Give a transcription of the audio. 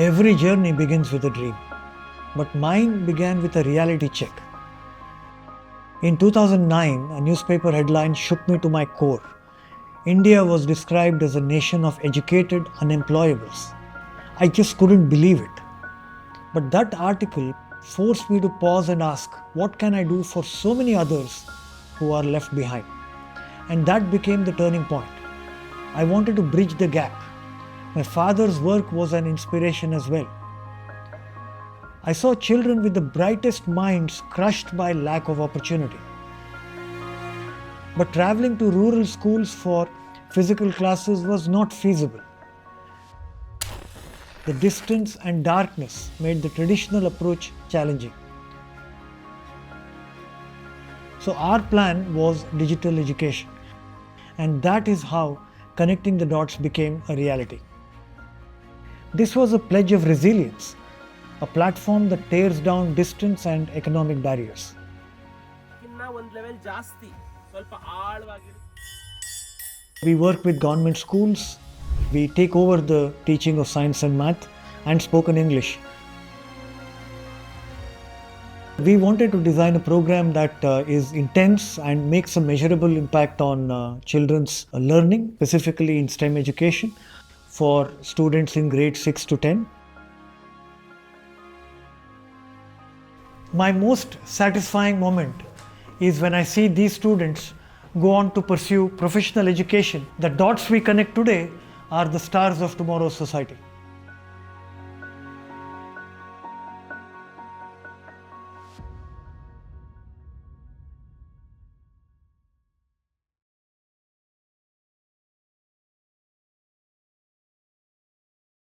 Every journey begins with a dream, but mine began with a reality check. In 2009, a newspaper headline shook me to my core. India was described as a nation of educated unemployables. I just couldn't believe it. But that article forced me to pause and ask, what can I do for so many others who are left behind? And that became the turning point. I wanted to bridge the gap. My father's work was an inspiration as well. I saw children with the brightest minds crushed by lack of opportunity. But traveling to rural schools for physical classes was not feasible. The distance and darkness made the traditional approach challenging. So our plan was digital education, and that is how connecting the dots became a reality. This was a pledge of resilience, a platform that tears down distance and economic barriers. We work with government schools. We take over the teaching of science and math and spoken English. We wanted to design a program that is intense and makes a measurable impact on children's learning, specifically in STEM education for students in grades 6 to 10. My most satisfying moment is when I see these students go on to pursue professional education. The dots we connect today are the stars of tomorrow's society.